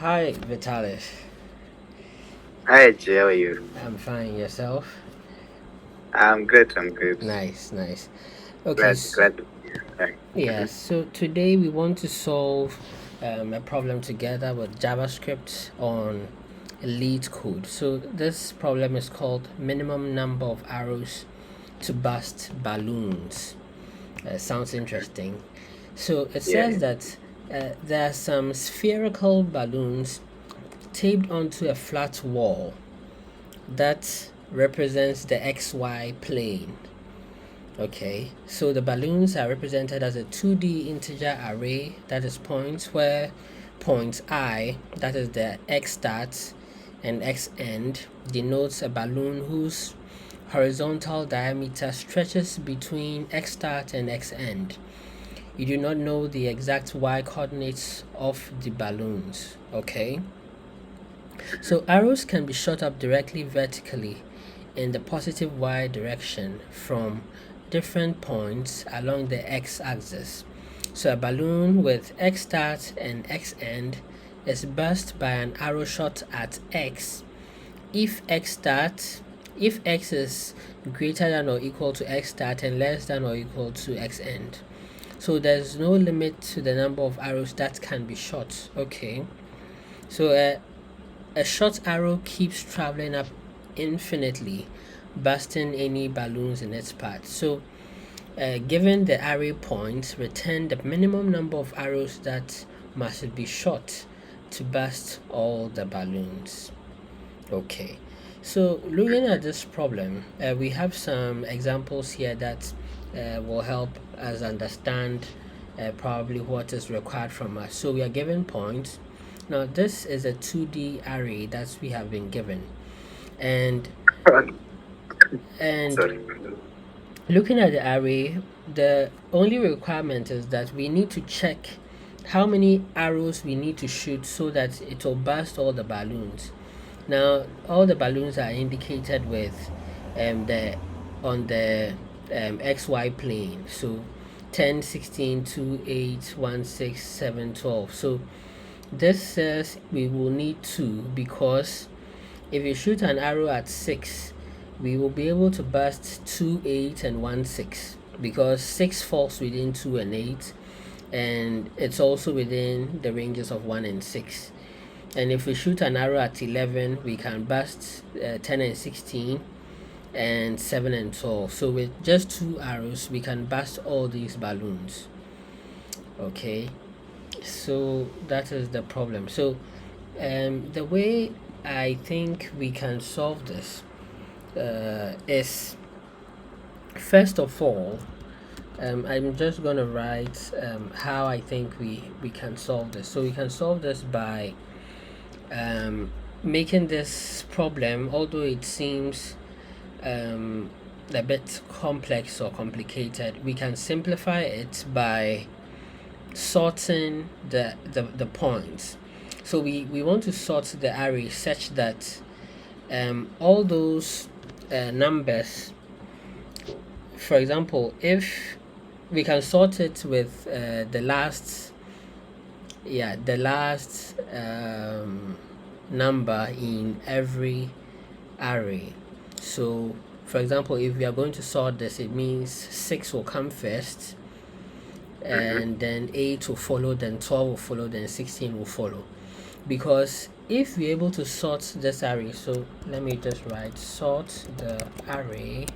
Hi, Vitalis. Hi, Jay, how are you? I'm fine. Yourself? I'm good. I'm good. Nice, nice. Okay, Glad to be here. yeah, so today we want to solve a problem together with JavaScript on lead code. So this problem is called minimum number of arrows to bust balloons. Sounds interesting. So it Yeah, says that there are some spherical balloons taped onto a flat wall that represents the XY plane. Okay, so the balloons are represented as a 2D integer array that is points where point I, that is the X start and X end, denotes a balloon whose horizontal diameter stretches between X start and X end. You do not know the exact Y coordinates of the balloons. Okay, so arrows can be shot up directly vertically in the positive y direction from different points along the x-axis. So a balloon with x start and x end is burst by an arrow shot at x if if x is greater than or equal to x start and less than or equal to x end. So there's no limit to the number of arrows that can be shot. Okay. So a short arrow keeps traveling up infinitely, bursting any balloons in its path. So, given the array points, return the minimum number of arrows that must be shot to burst all the balloons. Okay, so looking at this problem, we have some examples here that will help us understand probably what is required from us. So we are given points. Now this is a 2D array that we have been given, and and sorry. looking at the array, the only requirement is that we need to check how many arrows we need to shoot so that it will burst all the balloons. Now, all the balloons are indicated with the on the XY plane. So 10, 16, 2, 8, 1, 6, 7, 12. So this says we will need 2 because if you shoot an arrow at 6, we will be able to burst 2, 8, and 1, 6 because 6 falls within 2 and 8, and it's also within the ranges of 1 and 6. And if we shoot an arrow at 11, we can burst 10 and 16 and 7 and 12. So with just 2 arrows, we can burst all these balloons. Okay, so that is the problem. So the way I think we can solve this is, first of all, I'm just going to write how I think we can solve this. So we can solve this by um, making this problem, although it seems a bit complex or complicated, we can simplify it by sorting the points. So we want to sort the array such that all those numbers, for example, if we can sort it with the last number in every array. So for example, if we are going to sort this, it means 6 will come first, Mm-hmm. and then 8 will follow, then 12 will follow, then 16 will follow. Because if we're able to sort this array, so let me just write sort the array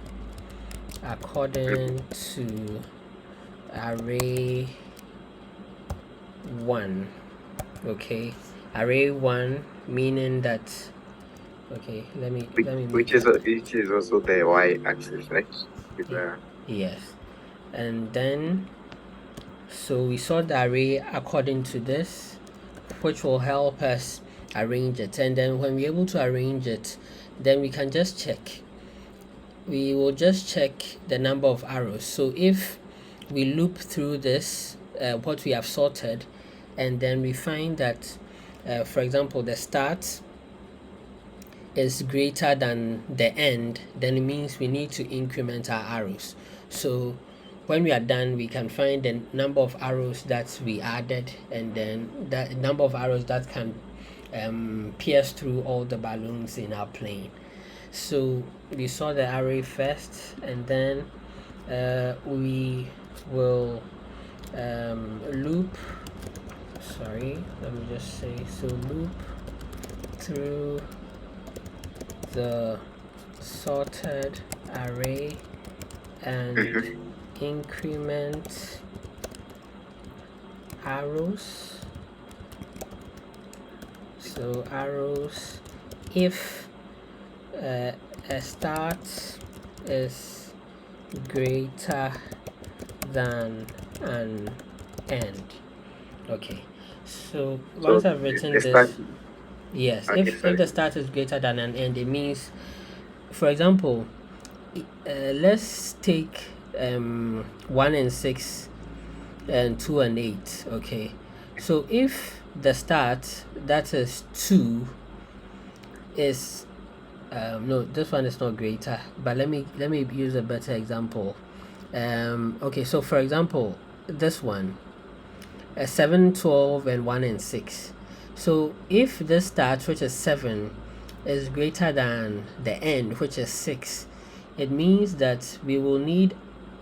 according to array 1. Okay, array 1 meaning that, okay, let me make that. Which is also the y-axis, right? With the Yes, and then so we sort the array according to this, which will help us arrange it. And then when we're able to arrange it, then we can just check. We will just check the number of arrows. So if we loop through this, what we have sorted, and then we find that, for example, the start is greater than the end, then it means we need to increment our arrows. So when we are done, we can find the number of arrows that we added, and then the number of arrows that can pierce through all the balloons in our plane. So we saw the array first, and then we will loop, sorry, let me just say, so loop through the sorted array and increment arrows. So arrows, if a start is greater than an end. Okay, so once I've written this, yes, Okay, if the start is greater than an end, it means, for example, let's take 1 and 6 and 2 and 8. Okay, so if the start, that is 2, is no, this one is not greater, but let me use a better example. Okay, so for example, this one, 7, 12, and 1 and 6. So if the start, which is 7, is greater than the end, which is 6, it means that we will need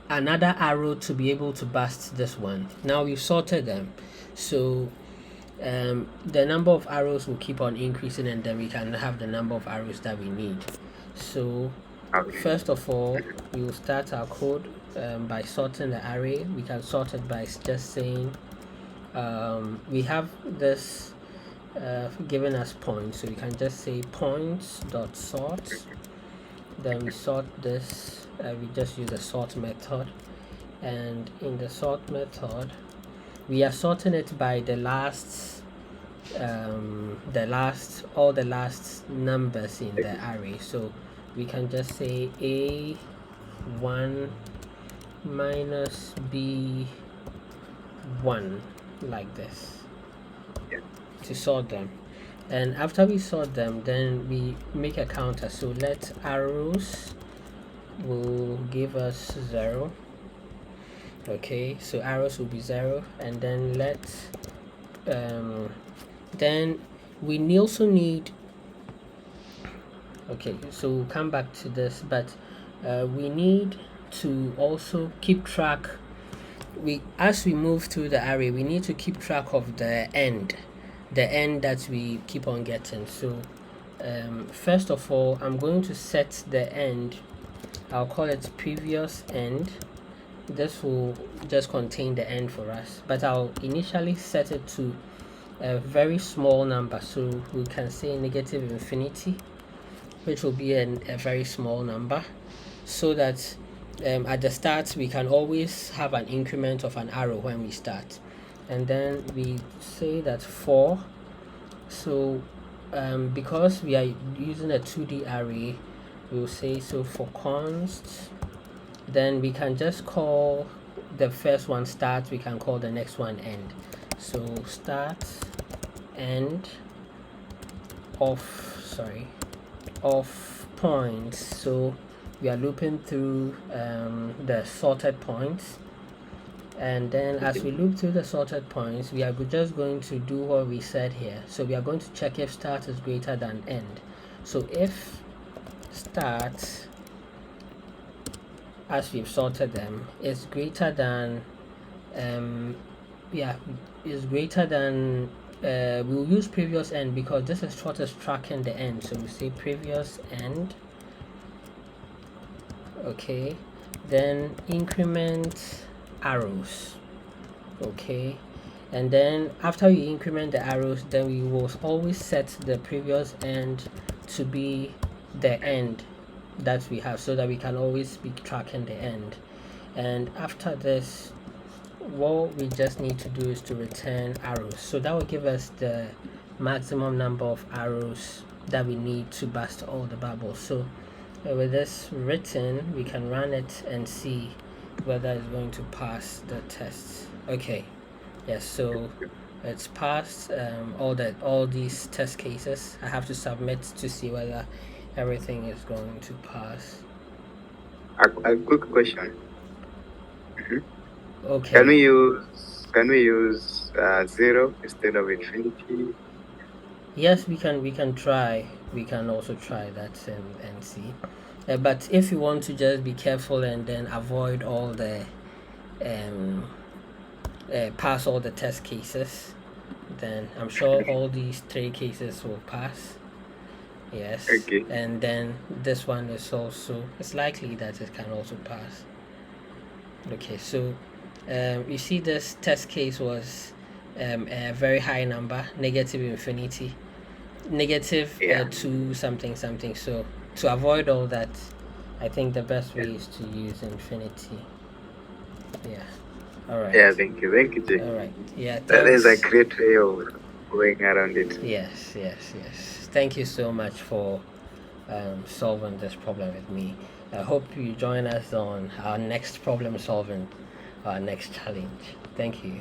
another arrow to be able to bust this one. Now we've sorted them, so the number of arrows will keep on increasing, and then we can have the number of arrows that we need. So first of all, we will start our code by sorting the array. We can sort it by just saying we have this given as points, so we can just say points dot sort. Then we sort this, we just use the sort method, and in the sort method we are sorting it by the last all the last numbers in the array. So we can just say a1 minus b1, like this, to sort them. And after we sort them, then we make a counter. So let arrows will give us 0. Okay, so arrows will be 0, and then let then we also need, okay, so we'll come back to this, but we need to also keep track, as we move through the array, we need to keep track of the end that we keep on getting. So first of all, I'm going to set the end, I'll call it previous end. This will just contain the end for us, but I'll initially set it to a very small number, so we can say negative infinity, which will be a very small number, so that at the start we can always have an increment of an arrow when we start. And then we say that for, so because we are using a 2D array, we'll say, so for const, then we can just call the first one start, we can call the next one end. So start end of points. So we are looping through the sorted points, and then as we loop through the sorted points, we are just going to do what we said here. So we are going to check if start is greater than end. So if start, as we've sorted them, is greater than is greater than we'll use previous end, because this is what is tracking the end. So we say previous end. Okay, then increment arrows. Okay, and then after we increment the arrows, then we will always set the previous end to be the end that we have, so that we can always be tracking the end. And after this, what we just need to do is to return arrows. So that will give us the maximum number of arrows that we need to bust all the bubbles. So with this written, we can run it and see whether it's going to pass the test. Okay, yes, so it's passed all these test cases. I have to submit to see whether everything is going to pass. A quick question. Okay. Can we use 0 instead of infinity? Yes, we can try. We can also try that and see. But if you want to just be careful and then avoid all the um, pass all the test cases, then I'm sure all these three cases will pass. Yes, Okay. and then this one is also, it's likely that it can also pass. Okay, so you see this test case was a very high number, negative infinity, negative Yeah. 2 something something. So to avoid all that, I think the best Yeah. way is to use infinity. Yeah. All right. Yeah. Thank you. Thank you, Jay. All right. Yeah. That is a Thanks. great way of going around it. Yes. Yes. Yes. Thank you so much for solving this problem with me. I hope you join us on our next problem solving, our next challenge. Thank you.